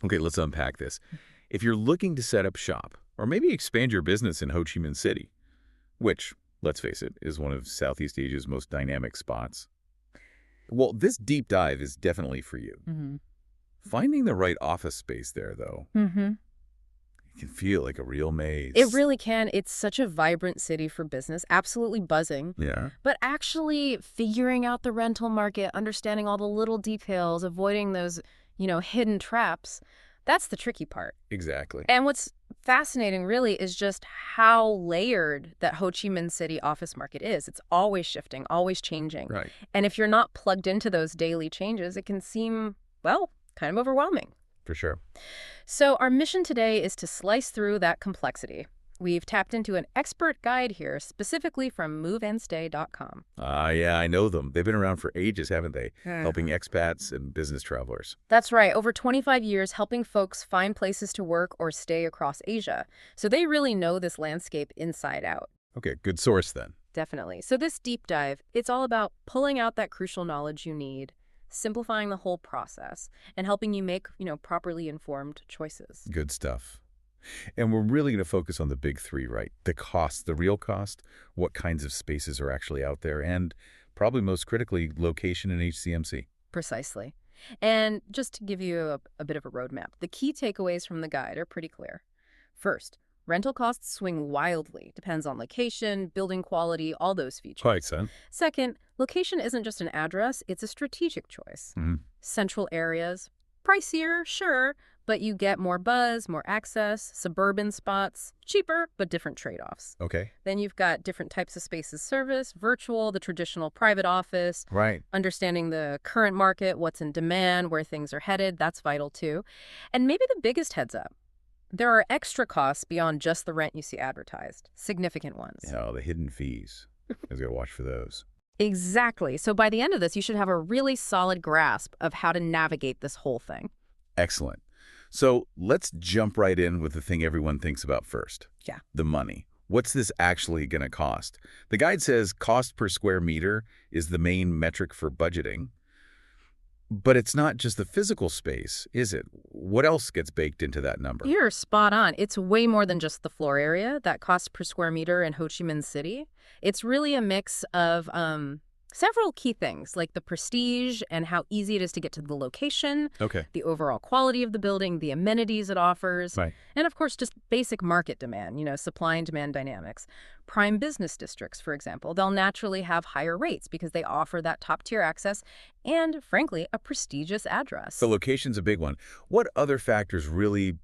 Okay, let's unpack this. If you're looking to set up shop, or maybe expand your business in Ho Chi Minh City, which, let's face it, is one of Southeast Asia's most dynamic spots, well, this deep dive is definitely for you. Mm-hmm. Finding the right office space there, though, Mm-hmm. it can feel like a real It maze. really can. It's such a vibrant city for business, absolutely buzzing. Yeah, But actually figuring out the rental market, understanding all the little details, avoiding those, hidden traps, that's the tricky part. exactly. And what's fascinating really is just how layered that Ho Chi Minh City office market is. It's always shifting, always changing. Right. And if you're not plugged into those daily changes, it can seem, well, kind of overwhelming. For sure. So our mission today is to slice through that complexity. We've tapped into an expert guide here, specifically from moveandstay.com. Yeah, I know them. They've been around for ages, haven't they? Helping Mhm. expats and business travelers. That's right, over 25 years helping folks find places to work or stay across Asia. So they really know this landscape inside out. Okay, good source then. Definitely. So this deep dive, it's all about pulling out that crucial knowledge you need, simplifying the whole process, and helping you make, properly informed choices. Good stuff. And we're really going to focus on the big three, right? The cost, the real cost, what kinds of spaces are actually out there, and probably most critically, location and HCMC. Precisely. And just to give you a bit of a roadmap, the key takeaways from the guide are pretty clear. First, rental costs swing wildly, depends on location, building quality, all those Quite features. so. Second, location isn't just an address, it's a strategic choice. Hmm. Central areas, pricier, sure, but you get more buzz, more access, suburban spots, cheaper, but different trade-offs. Okay. Then you've got different types of spaces service, virtual, the traditional private office, Right. understanding the current market, what's in demand, where things are headed, that's vital too. And maybe the biggest heads up, there are extra costs beyond just the rent you see advertised, significant ones. The hidden fees. I was going to watch for those. Exactly. So by the end of this, you should have a really solid grasp of how to navigate this whole thing. Excellent. So let's jump right in with the thing everyone thinks about first. Yeah. The money. What's this actually going to cost? The guide says cost per square meter is the main metric for budgeting. But it's not just the physical space, is it? What else gets baked into that number? You're spot on. It's way more than just the floor area that costs per square meter in Ho Chi Minh City. It's really a mix of several key things, like the prestige and how easy it is to get to the location, Okay. the overall quality of the building, the amenities it offers, Right. and of course, just basic market demand, supply and demand dynamics. Prime business districts, for example, they'll naturally have higher rates because they offer that top-tier access and, frankly, a prestigious address. The location's a big one. What other factors really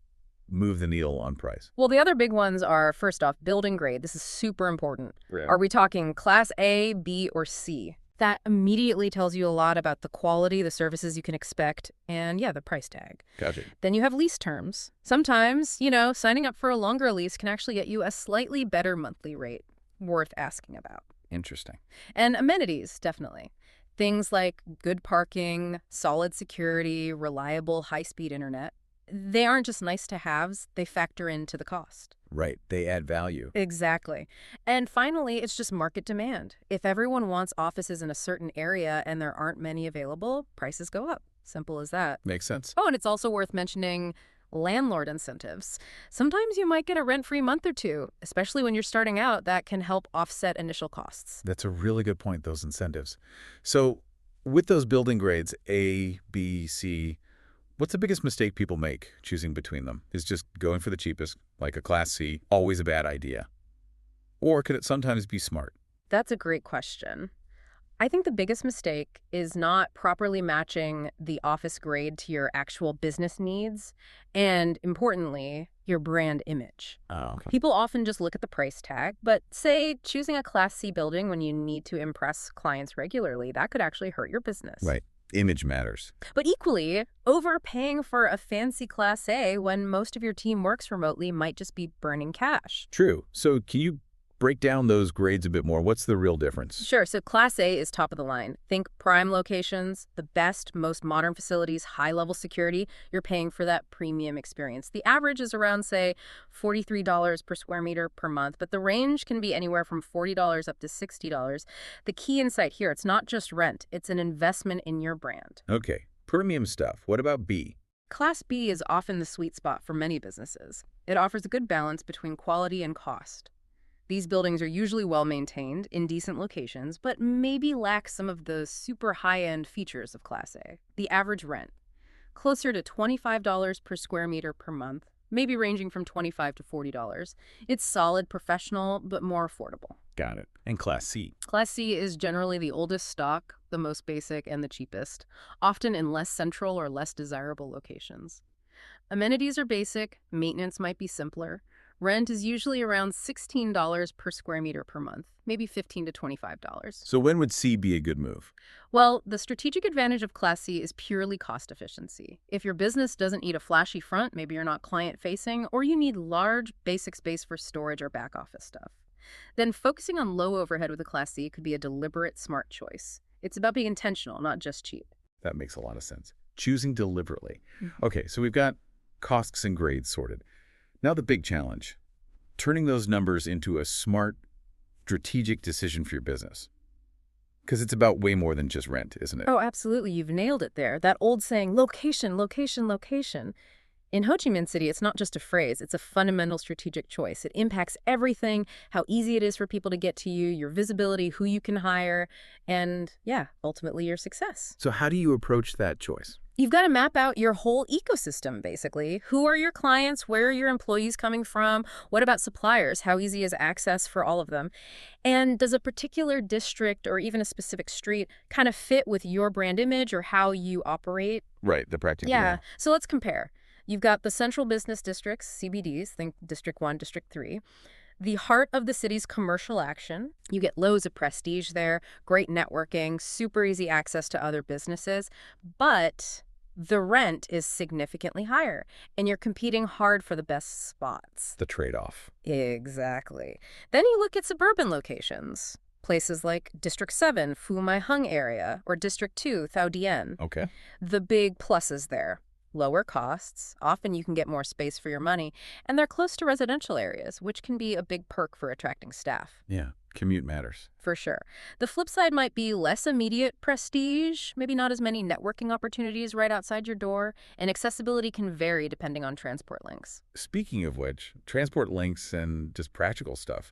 move the needle on price? Well, the other big ones are, first off, building grade. This is super important. Yeah. Are we talking Class A, B, or C? That immediately tells you a lot about the quality, the services you can expect, and yeah, the price tag. Gotcha. Then you have lease terms. Sometimes, signing up for a longer lease can actually get you a slightly better monthly rate, worth asking about. Interesting. And amenities, definitely. Things like good parking, solid security, reliable high-speed internet. They aren't just nice to haves, they factor into the cost. Right. They add value. Exactly. And finally, it's just market demand. If everyone wants offices in a certain area and there aren't many available, prices go up. Simple as that. Makes sense. Oh, and it's also worth mentioning landlord incentives. Sometimes you might get a rent-free month or two, especially when you're starting out. That can help offset initial costs. That's a really good point, those incentives. So with those building grades, A, B, C, what's the biggest mistake people make choosing between them? Is just going for the cheapest, like a Class C, always a bad idea? Or could it sometimes be smart? That's a great question. I think the biggest mistake is not properly matching the office grade to your actual business needs and, importantly, your brand image. Oh, okay. People often just look at the price tag, but say choosing a Class C building when you need to impress clients regularly, that could actually hurt your business. Right. Image matters. But equally, overpaying for a fancy Class A when most of your team works remotely might just be burning cash. True. So can you break down those grades a bit more? What's the real difference? Sure, so Class A is top of the line. Think prime locations, the best, most modern facilities, high-level security. You're paying for that premium experience. The average is around, say, $43 per square meter per month, but the range can be anywhere from $40 up to $60. The key insight here, it's not just rent, it's an investment in your brand. Okay. Premium stuff. What about B? Class B is often the sweet spot for many businesses. It offers a good balance between quality and cost. These buildings are usually well maintained, in decent locations, but maybe lack some of the super high-end features of Class A. The average rent, closer to $25 per square meter per month, maybe ranging from $25 to $40. It's solid, professional, but more affordable. Got it. And Class C. Class C is generally the oldest stock, the most basic, and the cheapest, often in less central or less desirable locations. Amenities are basic, maintenance might be simpler. Rent is usually around $16 per square meter per month, maybe $15 to $25. So when would C be a good move? Well, the strategic advantage of Class C is purely cost efficiency. If your business doesn't need a flashy front, maybe you're not client-facing, or you need large, basic space for storage or back office stuff, then focusing on low overhead with a Class C could be a deliberate, smart choice. It's about being intentional, not just cheap. That makes a lot of sense. Choosing deliberately. Okay, so we've got costs and grades sorted. Now the big challenge, turning those numbers into a smart, strategic decision for your business. Because it's about way more than just rent, isn't it? Oh, absolutely. You've nailed it there. That old saying, location, location, location. In Ho Chi Minh City, it's not just a phrase, it's a fundamental strategic choice. It impacts everything, how easy it is for people to get to you, your visibility, who you can hire, and yeah, ultimately your success. So how do you approach that choice? You've got to map out your whole ecosystem, basically. Who are your clients? Where are your employees coming from? What about suppliers? How easy is access for all of them? And does a particular district or even a specific street kind of fit with your brand image or how you operate? Right, the practical. Yeah, so let's compare. You've got the central business districts, CBDs, think District 1, District 3. The heart of the city's commercial action. You get loads of prestige there, great networking, super easy access to other businesses, but the rent is significantly higher, and you're competing hard for the best spots. The trade-off. Exactly. Then you look at suburban locations. Places like District 7, Phu Mai Hung area, or District 2, Thao Dien. Okay. The big pluses there. Lower costs, often you can get more space for your money, and they're close to residential areas, which can be a big perk for attracting staff. Yeah, commute matters. For sure. The flip side might be less immediate prestige, maybe not as many networking opportunities right outside your door, and accessibility can vary depending on transport links. Speaking of which, transport links and just practical stuff.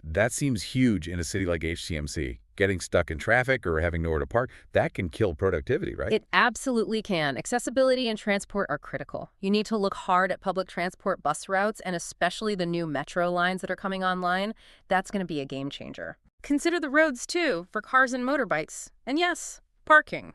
That seems huge in a city like HCMC. Getting stuck in traffic or having nowhere to park, that can kill productivity, right? It absolutely can. Accessibility and transport are critical. You need to look hard at public transport bus routes, and especially the new metro lines that are coming online. That's going to be a game changer. Consider the roads, too, for cars and motorbikes. And yes, parking.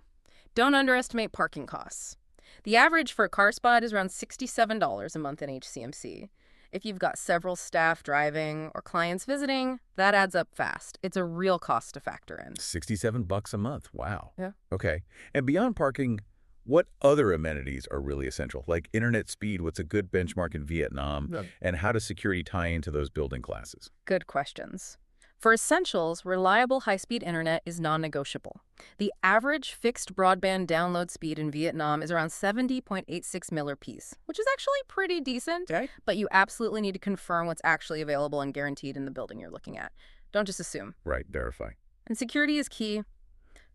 Don't underestimate parking costs. The average for a car spot is around $67 a month in HCMC. If you've got several staff driving or clients visiting, that adds up fast. It's a real cost to factor in. $67 a month. Wow. Yeah. Okay. And beyond parking, what other amenities are really essential? Like internet speed, what's a good benchmark in Vietnam? Yeah. And how does security tie into those building classes? Good questions. For essentials, reliable high-speed internet is non-negotiable. The average fixed broadband download speed in Vietnam is around 70.86 mp, which is actually pretty decent, Okay. but you absolutely need to confirm what's actually available and guaranteed in the building you're looking at. Don't just assume. Right, verify. And security is key.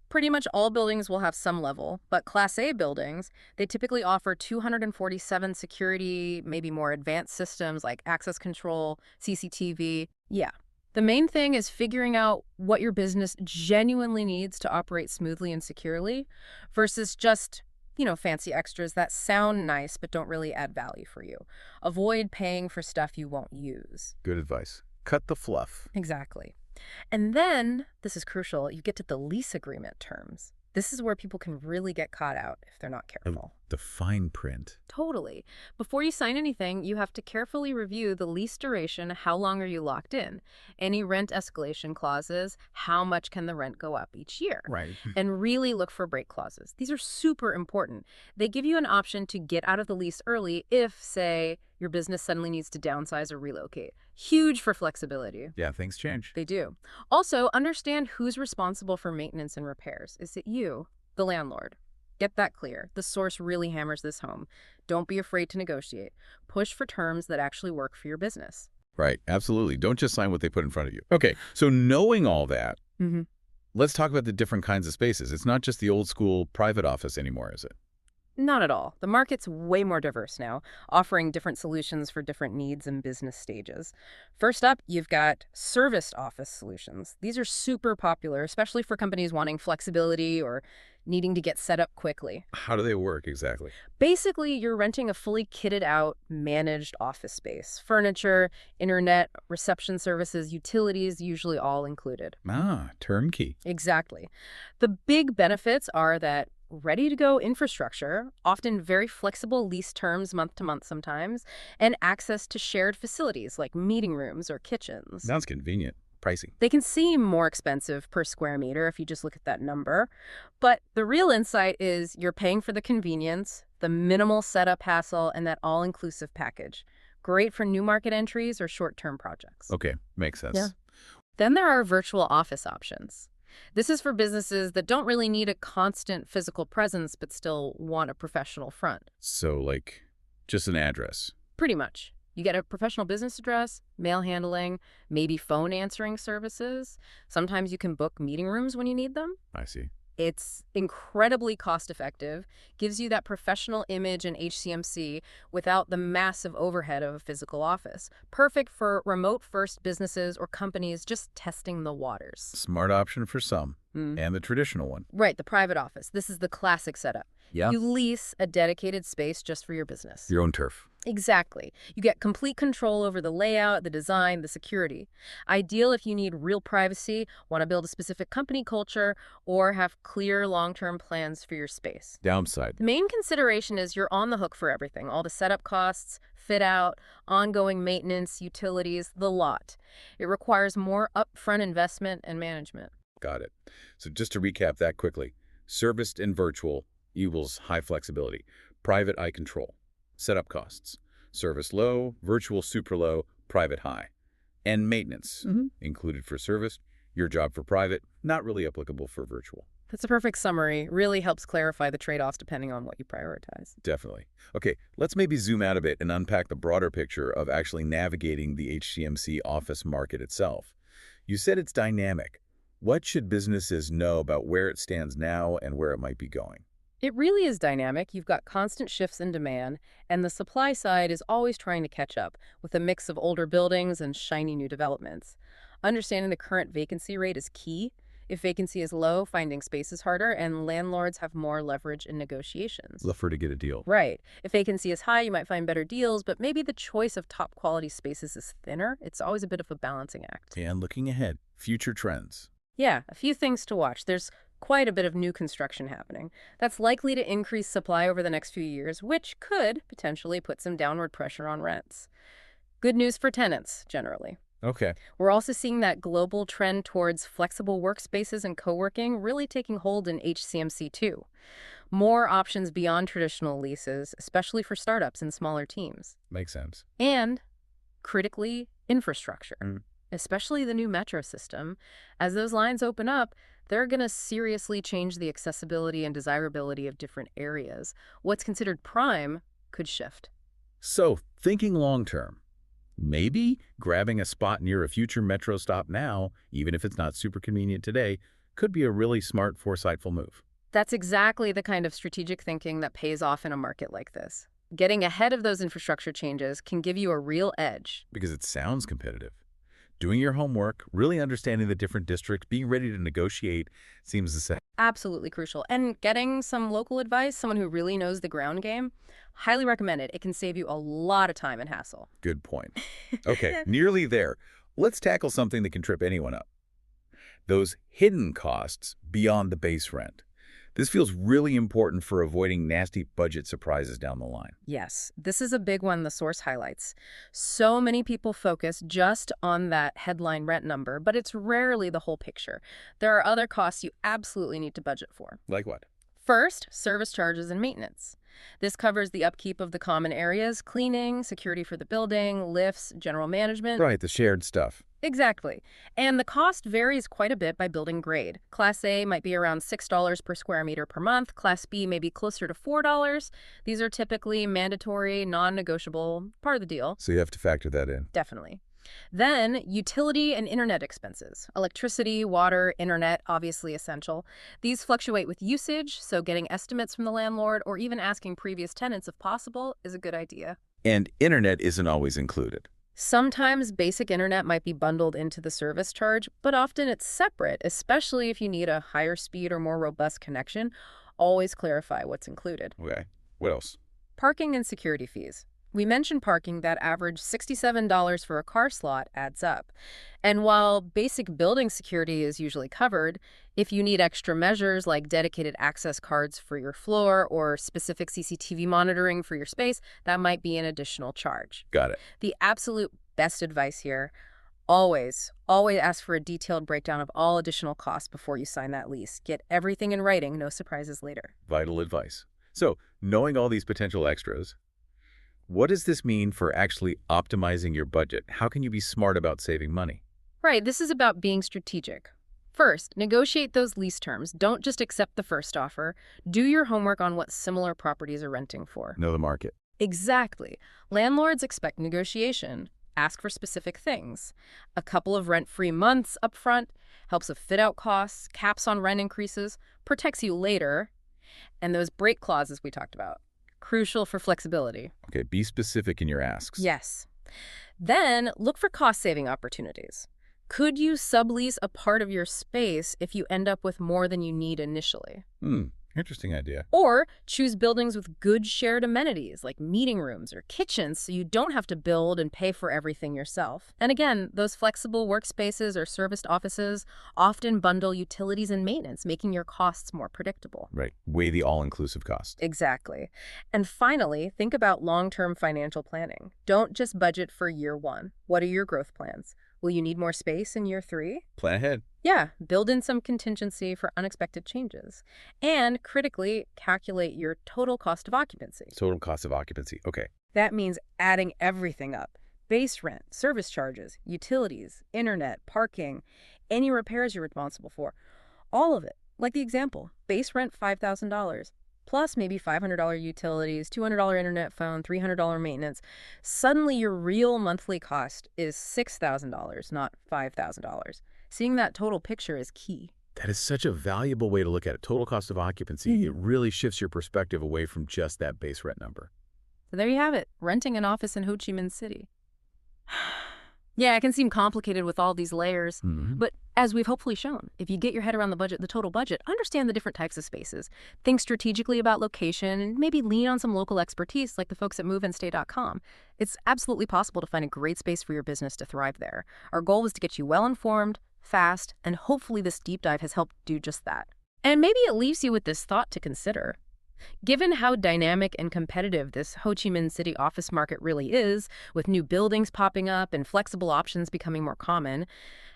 Pretty much all buildings will have some level, but Class A buildings, they typically offer 247 security, maybe more advanced systems like access control, CCTV. Yeah. The main thing is figuring out what your business genuinely needs to operate smoothly and securely versus just, fancy extras that sound nice but don't really add value for you. Avoid paying for stuff you won't use. Good advice. Cut the fluff. Exactly. And then, this is crucial, you get to the lease agreement terms. This is where people can really get caught out if they're not careful. The fine print. Totally. Before you sign anything, you have to carefully review the lease duration, how long are you locked in, any rent escalation clauses, how much can the rent go up each year, Right. and really look for break clauses. These are super important. They give you an option to get out of the lease early if, say, your business suddenly needs to downsize or relocate. Huge for flexibility. Yeah, things change. They do. Also, understand who's responsible for maintenance and repairs. Is it you, the landlord? Get that clear. The source really hammers this home. Don't be afraid to negotiate. Push for terms that actually work for your business. Right, absolutely. Don't just sign what they put in front of you. Okay, so knowing all that, let's talk about the different kinds of spaces. It's not just the old school private office anymore, is it? Not at all. The market's way more diverse now, offering different solutions for different needs and business stages. First up, you've got serviced office solutions. These are super popular, especially for companies wanting flexibility or needing to get set up quickly. How do they work exactly? Basically, you're renting a fully kitted out, managed office space. Furniture, internet, reception services, utilities, usually all included. Ah, turnkey. Exactly. The big benefits are that ready to go infrastructure, often very flexible lease terms month to month sometimes, and access to shared facilities like meeting rooms or kitchens. Sounds convenient. Pricey. They can seem more expensive per square meter if you just look at that number, but the real insight is you're paying for the convenience, the minimal setup hassle, and that all-inclusive package. Great for new market entries or short-term projects. Okay, makes sense. Yeah. Then there are virtual office options. This is for businesses that don't really need a constant physical presence but still want a professional front. So, like, just an address. Pretty much. You get a professional business address, mail handling, maybe phone answering services. Sometimes you can book meeting rooms when you need them. I see. It's incredibly cost-effective, gives you that professional image and HCMC without the massive overhead of a physical office. Perfect for remote-first businesses or companies just testing the waters. Smart option for some, Mm. and the traditional one. Right, the private office. This is the classic setup. Yeah. You lease a dedicated space just for your business. Your own turf. Exactly. You get complete control over the layout, the design, the security. Ideal if you need real privacy, want to build a specific company culture, or have clear long-term plans for your space. Downside. The main consideration is you're on the hook for everything, all the setup costs, fit out, ongoing maintenance, utilities, the lot. It requires more upfront investment and management. Got it. So just to recap that quickly. Serviced and virtual equals high flexibility. Private eye control. Setup costs. Service low, virtual super low, private high. And maintenance. Included for service, your job for private, not really applicable for virtual. That's a perfect summary. Really helps clarify the trade-offs depending on what you prioritize. Definitely. Okay, let's maybe zoom out a bit and unpack the broader picture of actually navigating the HCMC office market itself. You said it's dynamic. What should businesses know about where it stands now and where it might be going? It really is dynamic. You've got constant shifts in demand, and the supply side is always trying to catch up with a mix of older buildings and shiny new developments. Understanding the current vacancy rate is key. If vacancy is low, finding space is harder, and landlords have more leverage in negotiations. Prefer to get a deal. Right. If vacancy is high, you might find better deals, but maybe the choice of top quality spaces is thinner. It's always a bit of a balancing act. And looking ahead, future trends. Yeah, a few things to watch. There's quite a bit of new construction happening. That's likely to increase supply over the next few years, which could potentially put some downward pressure on rents. Good news for tenants, generally. Okay. We're also seeing that global trend towards flexible workspaces and co-working really taking hold in HCMC too. More options beyond traditional leases, especially for startups and smaller teams. Makes sense. And, critically, infrastructure. Especially the new metro system. As those lines open up, they're going to seriously change the accessibility and desirability of different areas. What's considered prime could shift. So, thinking long-term, maybe grabbing a spot near a future metro stop now, even if it's not super convenient today, could be a really smart, foresightful move. That's exactly the kind of strategic thinking that pays off in a market like this. Getting ahead of those infrastructure changes can give you a real edge. Because it sounds competitive. Doing your homework, really understanding the different districts, being ready to negotiate seems the same. Absolutely crucial. And getting some local advice, someone who really knows the ground game, highly recommended. It can save you a lot of time and hassle. Good point. Okay, nearly there. Let's tackle something that can trip anyone up. Those hidden costs beyond the base rent. This feels really important for avoiding nasty budget surprises down the line. Yes, this is a big one the source highlights. So many people focus just on that headline rent number, but it's rarely the whole picture. There are other costs you absolutely need to budget for. Like what? First, service charges and maintenance. This covers the upkeep of the common areas, cleaning, security for the building, lifts, general management. Right, the shared stuff. Exactly. And the cost varies quite a bit by building grade. Class A might be around $6 per square meter per month. Class B may be closer to $4. These are typically mandatory, non-negotiable, part of the deal. So you have to factor that in. Definitely. Then, utility and internet expenses. Electricity, water, internet, obviously essential. These fluctuate with usage, so getting estimates from the landlord or even asking previous tenants if possible is a good idea. And internet isn't always included. Sometimes basic internet might be bundled into the service charge, but often it's separate, especially if you need a higher speed or more robust connection. Always clarify what's included. Okay. What else? Parking and security fees. We mentioned parking that average $67 for a car slot adds up. And while basic building security is usually covered, if you need extra measures like dedicated access cards for your floor or specific CCTV monitoring for your space, that might be an additional charge. Got it. The absolute best advice here, always ask for a detailed breakdown of all additional costs before you sign that lease. Get everything in writing, no surprises later. Vital advice. So, knowing all these potential extras, what does this mean for actually optimizing your budget? How can you be smart about saving money? Right, this is about being strategic. First, negotiate those lease terms. Don't just accept the first offer. Do your homework on what similar properties are renting for. Know the market. Exactly. Landlords expect negotiation. Ask for specific things. A couple of rent-free months up front helps with fit-out costs, caps on rent increases, protects you later, and those break clauses we talked about. Crucial for flexibility. Okay, be specific in your asks. Yes. Then look for cost-saving opportunities. Could you sublease a part of your space if you end up with more than you need initially? Interesting idea. Or choose buildings with good shared amenities like meeting rooms or kitchens so you don't have to build and pay for everything yourself. And again, those flexible workspaces or serviced offices often bundle utilities and maintenance, making your costs more predictable. Right. Weigh the all-inclusive cost. Exactly. And finally, think about long-term financial planning. Don't just budget for year one. What are your growth plans? Will you need more space in year 3? Plan ahead. Yeah, build in some contingency for unexpected changes. And critically, calculate your total cost of occupancy. Total cost of occupancy. Okay. That means adding everything up. Base rent, service charges, utilities, internet, parking, any repairs you're responsible for. All of it. Like the example, base rent $5,000. Plus maybe $500 utilities, $200 internet phone, $300 maintenance. Suddenly your real monthly cost is $6,000, not $5,000. Seeing that total picture is key. That is such a valuable way to look at it. Total cost of occupancy. It really shifts your perspective away from just that base rent number. So there you have it, renting an office in Ho Chi Minh City. Yeah, it can seem complicated with all these layers, but as we've hopefully shown, if you get your head around the total budget, understand the different types of spaces, think strategically about location, and maybe lean on some local expertise like the folks at moveandstay.com, it's absolutely possible to find a great space for your business to thrive there. Our goal is to get you well-informed, fast, and hopefully this deep dive has helped do just that. And maybe it leaves you with this thought to consider. Given how dynamic and competitive this Ho Chi Minh City office market really is, with new buildings popping up and flexible options becoming more common,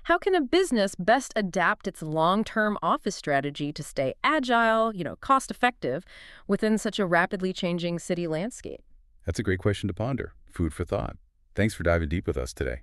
how can a business best adapt its long-term office strategy to stay agile, cost-effective within such a rapidly changing city landscape? That's a great question to ponder. Food for thought. Thanks for diving deep with us today.